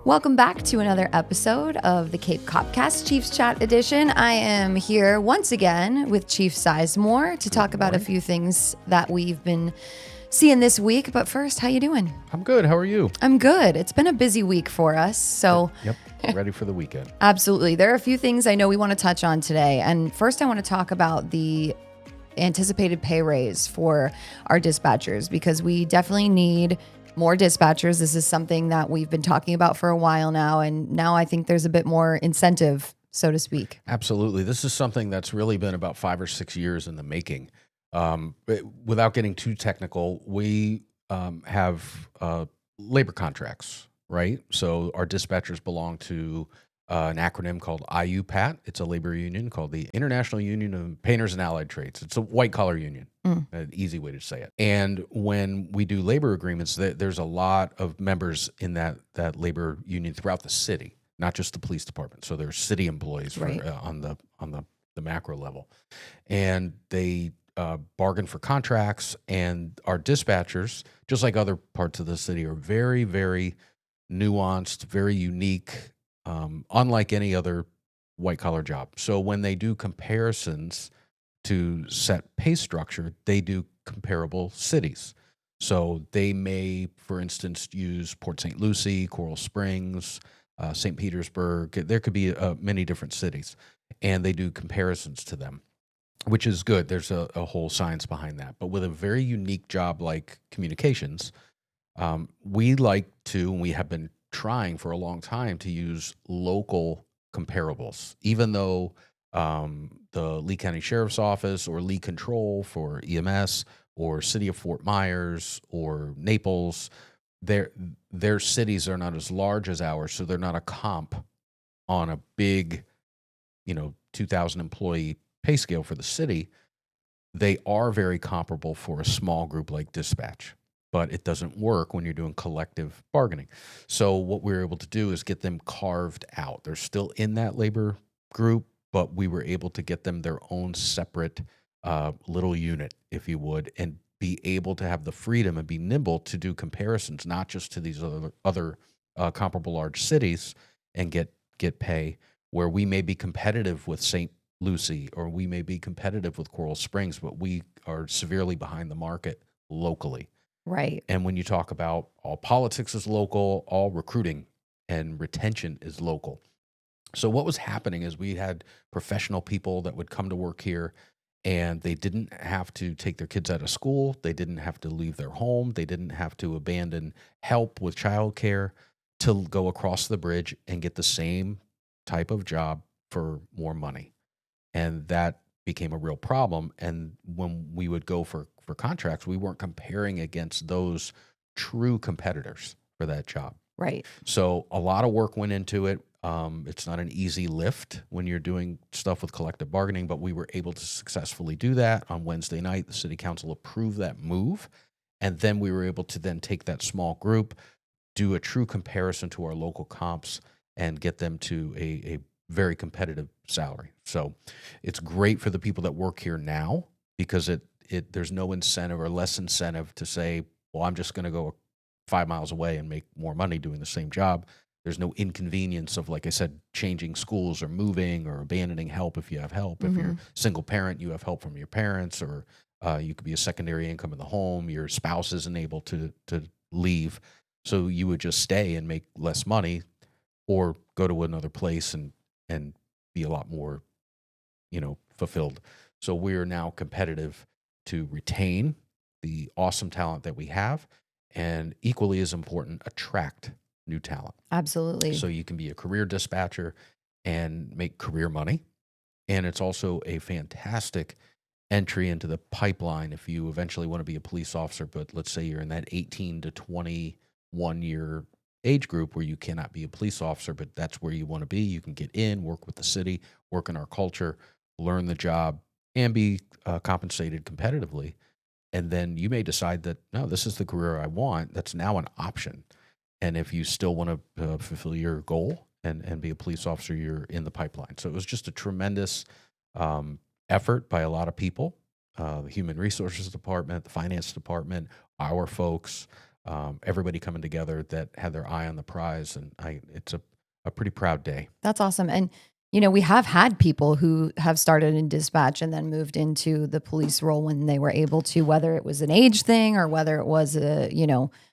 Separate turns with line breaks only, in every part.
Welcome back to another episode of the CopCast Chiefs Chat Edition. I am here once again with Chief Sizemore to talk about a few things that we've been seeing this week. But first, how you doing?
I'm good. How are you?
I'm good. It's been a busy week for us. So
Yep. Ready for the weekend.
Absolutely. There are a few things I know we want to touch on today. And first, I want to talk about the anticipated pay raise for our dispatchers, because we definitely need more dispatchers. This is something that we've been talking about for a while now, and now I think there's a bit more incentive, so to speak.
Absolutely. This is something that's really been about 5 or 6 years in the making. Without getting too technical, we have labor contracts, right? So our dispatchers belong to an acronym called IUPAT. It's a labor union called the International Union of Painters and Allied Trades. It's a white-collar union, an easy way to say it. And when we do labor agreements, there's a lot of members in that labor union throughout the city, not just the police department. So there's city employees
Right.
on the macro level. And they bargain for contracts, and our dispatchers, just like other parts of the city, are very, very nuanced, very unique, unlike any other white-collar job. So when they do comparisons to set pay structure, they do comparable cities. So they may, for instance, use Port St. Lucie, Coral Springs, St. Petersburg. There could be many different cities, and they do comparisons to them, which is good. There's a whole science behind that. But with a very unique job like communications, we like to, and we have been trying for a long time, to use local comparables, even though the Lee County Sheriff's Office or Lee Control for EMS or City of Fort Myers or Naples, their cities are not as large as ours, so they're not a comp on a big, 2,000 employee pay scale for the city. They are very comparable for a small group like dispatch, but it doesn't work when you're doing collective bargaining. So what we were able to do is get them carved out. They're still in that labor group, but we were able to get them their own separate little unit, if you would, and be able to have the freedom and be nimble to do comparisons, not just to these other comparable large cities, and get pay where we may be competitive with St. Lucie or we may be competitive with Coral Springs, but we are severely behind the market locally.
Right.
And when you talk about all politics is local, all recruiting and retention is local. So what was happening is we had professional people that would come to work here, and they didn't have to take their kids out of school. They didn't have to leave their home. They didn't have to abandon help with childcare to go across the bridge and get the same type of job for more money. And that became a real problem. And when we would go for contracts, we weren't comparing against those true competitors for that job.
Right.
So a lot of work went into it. It's not an easy lift when you're doing stuff with collective bargaining, but we were able to successfully do that. On Wednesday night, the city council approved that move. And then we were able to then take that small group, do a true comparison to our local comps, and get them to a very competitive salary. So it's great for the people that work here now, because there's no incentive or less incentive to say, well, I'm just going to go 5 miles away and make more money doing the same job. There's no inconvenience of, like I said, changing schools or moving or abandoning help if you have help. If you're a single parent, you have help from your parents, or you could be a secondary income in the home. Your spouse isn't able to leave. So you would just stay and make less money, or go to another place and be a lot more, fulfilled. So we are now competitive to retain the awesome talent that we have, and equally as important, attract new talent.
Absolutely.
So you can be a career dispatcher and make career money. And it's also a fantastic entry into the pipeline if you eventually want to be a police officer, but let's say you're in that 18 to 21 year age group where you cannot be a police officer, but that's where you want to be. You can get in, work with the city, work in our culture, learn the job, and be compensated competitively. And then you may decide that, no, this is the career I want. That's now an option. And if you still want to fulfill your goal and be a police officer, you're in the pipeline. So it was just a tremendous effort by a lot of people, the Human Resources Department, the Finance Department, our folks, everybody coming together that had their eye on the prize. And it's a pretty proud day.
That's awesome. And, we have had people who have started in dispatch and then moved into the police role when they were able to, whether it was an age thing or whether it was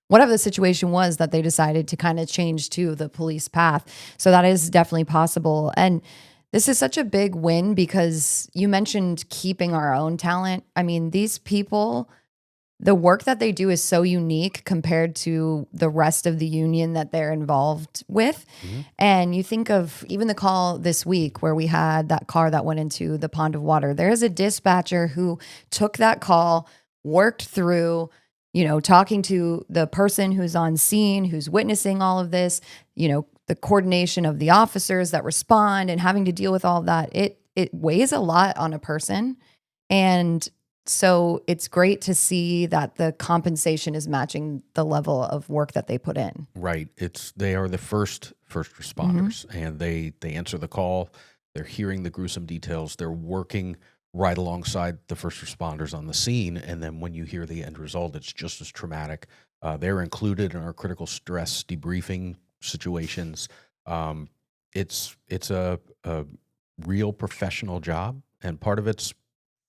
whatever the situation was that they decided to kind of change to the police path. So that is definitely possible. And this is such a big win because you mentioned keeping our own talent. I mean, these people, the work that they do is so unique compared to the rest of the union that they're involved with.
Mm-hmm.
And you think of even the call this week where we had that car that went into the pond of water. There is a dispatcher who took that call, worked through, talking to the person who's on scene, who's witnessing all of this, the coordination of the officers that respond and having to deal with all of that. It weighs a lot on a person. And so it's great to see that the compensation is matching the level of work that they put in.
Right. They are the first responders, and they answer the call. They're hearing the gruesome details. They're working right alongside the first responders on the scene. And then when you hear the end result, it's just as traumatic. They're included in our critical stress debriefing situations. It's a real professional job, and part of it's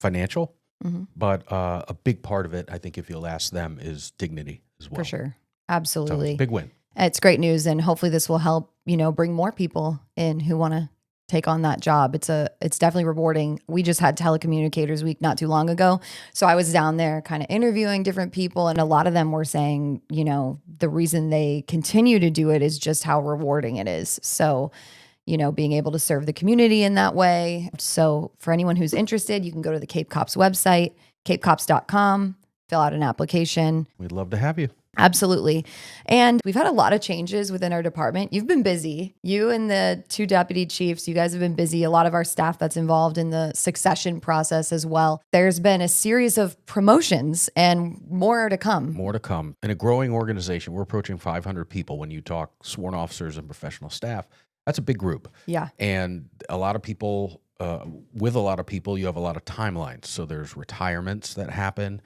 financial.
Mm-hmm.
But a big part of it, I think, if you'll ask them, is dignity as well.
For sure.
So
Absolutely.
it's a big win.
It's great news. And hopefully this will help, bring more people in who want to take on that job. It's definitely rewarding. We just had Telecommunicators Week not too long ago. So I was down there kind of interviewing different people. And a lot of them were saying, the reason they continue to do it is just how rewarding it is. So being able to serve the community in that way. So for anyone who's interested, you can go to the Cape Cops website, capecops.com, fill out an application.
We'd love to have you.
Absolutely. And we've had a lot of changes within our department. You've been busy. You and the two deputy chiefs, you guys have been busy. A lot of our staff that's involved in the succession process as well. There's been a series of promotions and more to come.
More to come. In a growing organization, we're approaching 500 people when you talk sworn officers and professional staff. That's a big group.
Yeah.
And a lot of people, with a lot of people, you have a lot of timelines. So there's retirements that happen.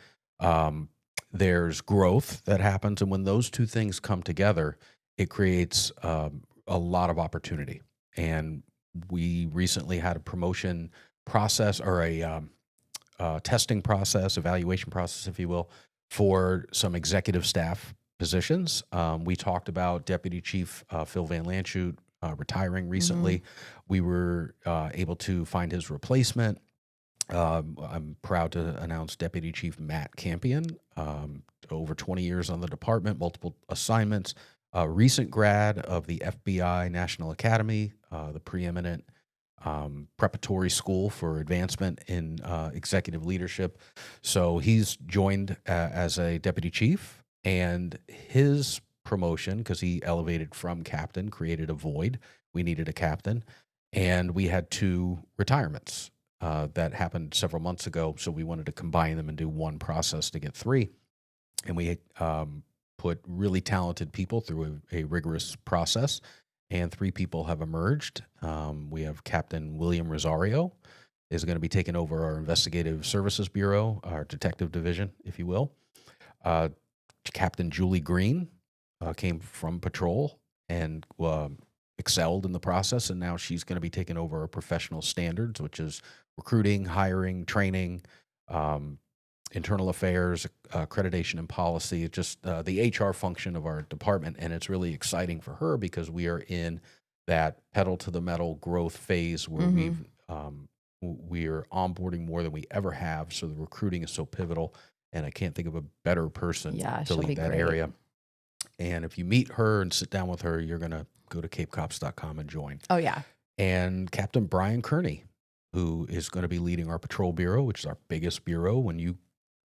There's growth that happens. And when those two things come together, it creates a lot of opportunity. And we recently had a promotion process, or a testing process, evaluation process, if you will, for some executive staff positions. We talked about Deputy Chief Phil Van Lanschut retiring recently. We were able to find his replacement. I'm proud to announce Deputy Chief Matt Campion, over 20 years on the department, multiple assignments, recent grad of the FBI National Academy, the preeminent preparatory school for advancement in executive leadership. So he's joined as a deputy chief, and his promotion, because he elevated from captain, created a void. We needed a captain, and we had two retirements that happened several months ago. So we wanted to combine them and do one process to get three. And we put really talented people through a rigorous process, and three people have emerged. We have Captain William Rosario is going to be taking over our Investigative Services Bureau, our detective division, if you will. Captain Julie Green came from patrol and excelled in the process, and now she's going to be taking over our professional standards, which is recruiting, hiring, training, internal affairs, accreditation and policy. It's just the HR function of our department, and it's really exciting for her because we are in that pedal to the metal growth phase where we are onboarding more than we ever have. So the recruiting is so pivotal, and I can't think of a better person to lead that area. And if you meet her and sit down with her, you're going to go to capecops.com and join.
Oh, yeah.
And Captain Brian Kearney, who is going to be leading our patrol bureau, which is our biggest bureau. When you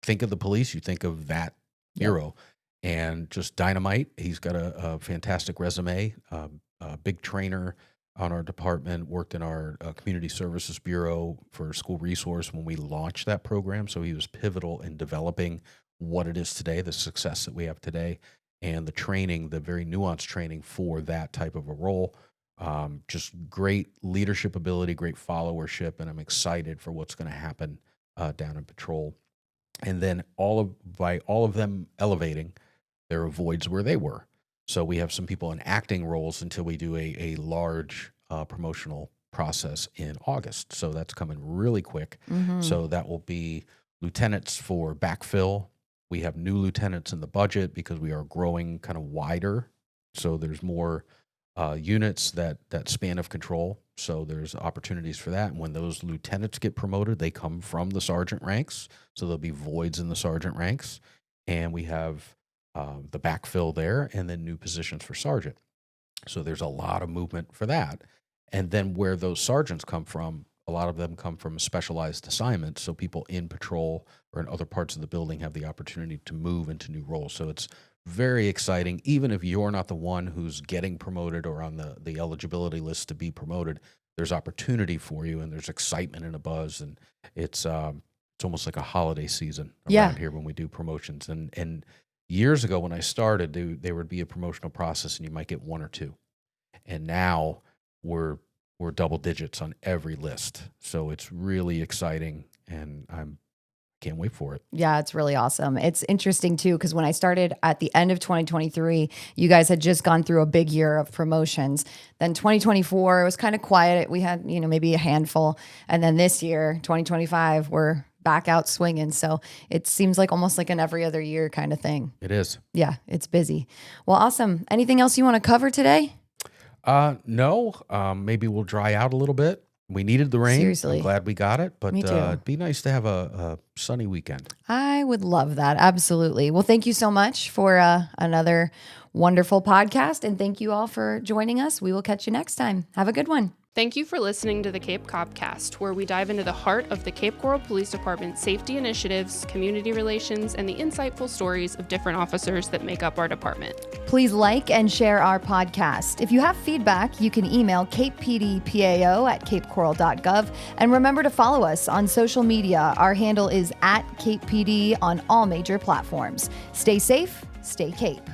think of the police, you think of that bureau. And just dynamite. He's got a fantastic resume, a big trainer on our department, worked in our community services bureau for school resource when we launched that program. So he was pivotal in developing what it is today, the success that we have today, and the training, the very nuanced training for that type of a role. Just great leadership ability, great followership, and I'm excited for what's going to happen down in patrol. And then by all of them elevating, there are voids where they were. So we have some people in acting roles until we do a large promotional process in August. So that's coming really quick. So that will be lieutenants for backfill. We have new lieutenants in the budget because we are growing kind of wider. So there's more units that span of control. So there's opportunities for that. And when those lieutenants get promoted, they come from the sergeant ranks. So there'll be voids in the sergeant ranks. And we have the backfill there and then new positions for sergeant. So there's a lot of movement for that. And then where those sergeants come from, a lot of them come from specialized assignments. So people in patrol or in other parts of the building have the opportunity to move into new roles. So it's very exciting. Even if you're not the one who's getting promoted or on the eligibility list to be promoted, there's opportunity for you and there's excitement and a buzz. And it's almost like a holiday season around here when we do promotions. And years ago when I started, there would be a promotional process and you might get one or two. And now we're double digits on every list. So it's really exciting and can't wait for it.
Yeah, it's really awesome. It's interesting too, because when I started at the end of 2023, you guys had just gone through a big year of promotions. Then 2024, it was kind of quiet. We had, maybe a handful. And then this year, 2025, we're back out swinging. So it seems like almost like an every other year kind of thing.
It is.
Yeah, it's busy. Well, awesome. Anything else you want to cover today?
No, maybe we'll dry out a little bit. We needed the rain.
Seriously.
I'm glad we got it, but
Me too.
It'd be nice to have a sunny weekend.
I would love that. Absolutely. Well, thank you so much for another wonderful podcast. And thank you all for joining us. We will catch you next time. Have a good one.
Thank you for listening to the Cape CopCast, where we dive into the heart of the Cape Coral Police Department safety initiatives, community relations, and the insightful stories of different officers that make up our department.
Please like and share our podcast. If you have feedback, you can email capepdpao@capecoral.gov. And remember to follow us on social media. Our handle is @CapePD on all major platforms. Stay safe, stay Cape.